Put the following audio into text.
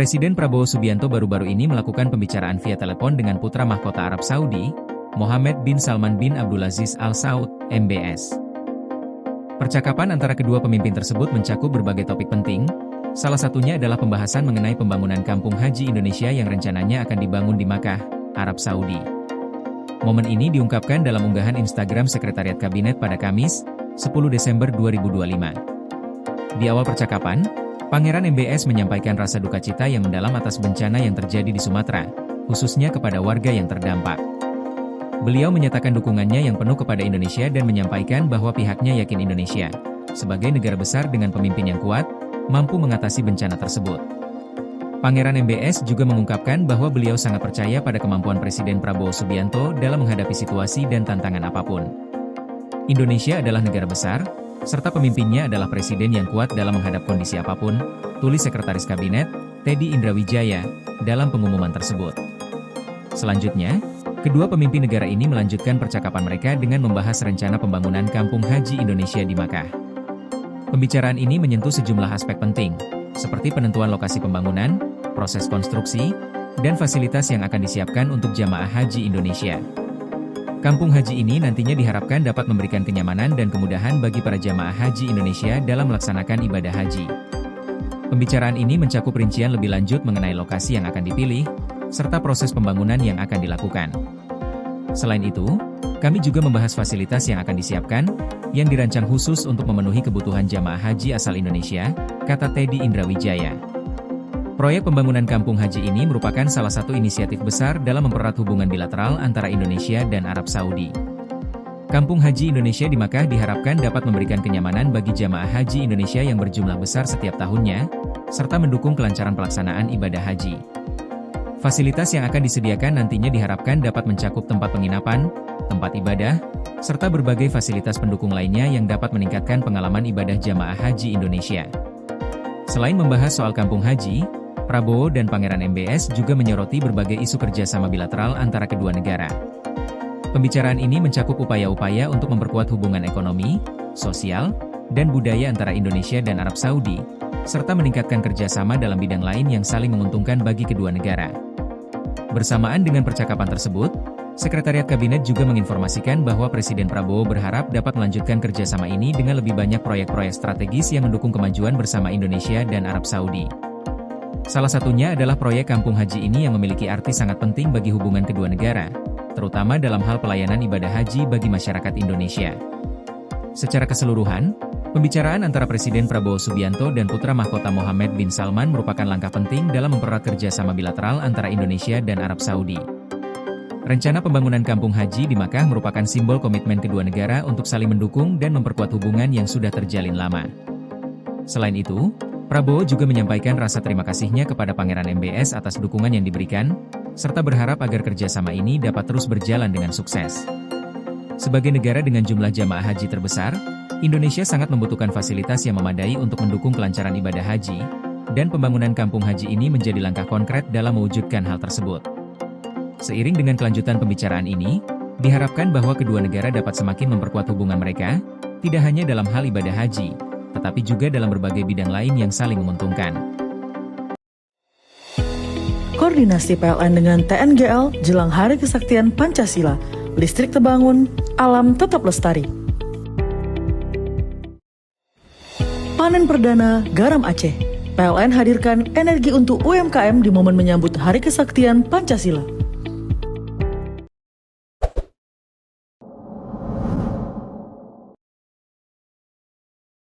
Presiden Prabowo Subianto baru-baru ini melakukan pembicaraan via telepon dengan putra mahkota Arab Saudi, Mohammed bin Salman bin Abdulaziz Al Saud, MBS. Percakapan antara kedua pemimpin tersebut mencakup berbagai topik penting, salah satunya adalah pembahasan mengenai pembangunan kampung haji Indonesia yang rencananya akan dibangun di Makkah, Arab Saudi. Momen ini diungkapkan dalam unggahan Instagram Sekretariat Kabinet pada Kamis, 10 Desember 2025. Di awal percakapan, Pangeran MBS menyampaikan rasa duka cita yang mendalam atas bencana yang terjadi di Sumatera, khususnya kepada warga yang terdampak. Beliau menyatakan dukungannya yang penuh kepada Indonesia dan menyampaikan bahwa pihaknya yakin Indonesia, sebagai negara besar dengan pemimpin yang kuat, mampu mengatasi bencana tersebut. Pangeran MBS juga mengungkapkan bahwa beliau sangat percaya pada kemampuan Presiden Prabowo Subianto dalam menghadapi situasi dan tantangan apapun. Indonesia adalah negara besar, serta pemimpinnya adalah presiden yang kuat dalam menghadap kondisi apapun, tulis Sekretaris Kabinet, Teddy Indrawijaya, dalam pengumuman tersebut. Selanjutnya, kedua pemimpin negara ini melanjutkan percakapan mereka dengan membahas rencana pembangunan kampung haji Indonesia di Makkah. Pembicaraan ini menyentuh sejumlah aspek penting, seperti penentuan lokasi pembangunan, proses konstruksi, dan fasilitas yang akan disiapkan untuk jamaah haji Indonesia. Kampung haji ini nantinya diharapkan dapat memberikan kenyamanan dan kemudahan bagi para jamaah haji Indonesia dalam melaksanakan ibadah haji. Pembicaraan ini mencakup rincian lebih lanjut mengenai lokasi yang akan dipilih, serta proses pembangunan yang akan dilakukan. Selain itu, kami juga membahas fasilitas yang akan disiapkan, yang dirancang khusus untuk memenuhi kebutuhan jamaah haji asal Indonesia, kata Teddy Indrawijaya. Proyek pembangunan kampung haji ini merupakan salah satu inisiatif besar dalam mempererat hubungan bilateral antara Indonesia dan Arab Saudi. Kampung haji Indonesia di Makkah diharapkan dapat memberikan kenyamanan bagi jamaah haji Indonesia yang berjumlah besar setiap tahunnya, serta mendukung kelancaran pelaksanaan ibadah haji. Fasilitas yang akan disediakan nantinya diharapkan dapat mencakup tempat penginapan, tempat ibadah, serta berbagai fasilitas pendukung lainnya yang dapat meningkatkan pengalaman ibadah jamaah haji Indonesia. Selain membahas soal kampung haji, Prabowo dan Pangeran MBS juga menyoroti berbagai isu kerjasama bilateral antara kedua negara. Pembicaraan ini mencakup upaya-upaya untuk memperkuat hubungan ekonomi, sosial, dan budaya antara Indonesia dan Arab Saudi, serta meningkatkan kerjasama dalam bidang lain yang saling menguntungkan bagi kedua negara. Bersamaan dengan percakapan tersebut, Sekretariat Kabinet juga menginformasikan bahwa Presiden Prabowo berharap dapat melanjutkan kerjasama ini dengan lebih banyak proyek-proyek strategis yang mendukung kemajuan bersama Indonesia dan Arab Saudi. Salah satunya adalah proyek kampung haji ini yang memiliki arti sangat penting bagi hubungan kedua negara, terutama dalam hal pelayanan ibadah haji bagi masyarakat Indonesia. Secara keseluruhan, pembicaraan antara Presiden Prabowo Subianto dan putra mahkota Mohammed bin Salman merupakan langkah penting dalam mempererat kerjasama bilateral antara Indonesia dan Arab Saudi. Rencana pembangunan kampung haji di Makkah merupakan simbol komitmen kedua negara untuk saling mendukung dan memperkuat hubungan yang sudah terjalin lama. Selain itu, Prabowo juga menyampaikan rasa terima kasihnya kepada Pangeran MBS atas dukungan yang diberikan, serta berharap agar kerjasama ini dapat terus berjalan dengan sukses. Sebagai negara dengan jumlah jamaah haji terbesar, Indonesia sangat membutuhkan fasilitas yang memadai untuk mendukung kelancaran ibadah haji, dan pembangunan kampung haji ini menjadi langkah konkret dalam mewujudkan hal tersebut. Seiring dengan kelanjutan pembicaraan ini, diharapkan bahwa kedua negara dapat semakin memperkuat hubungan mereka, tidak hanya dalam hal ibadah haji, tetapi juga dalam berbagai bidang lain yang saling menguntungkan. Koordinasi PLN dengan TNGL jelang Hari Kesaktian Pancasila, listrik terbangun, alam tetap lestari. Panen perdana garam Aceh. PLN hadirkan energi untuk UMKM di momen menyambut Hari Kesaktian Pancasila.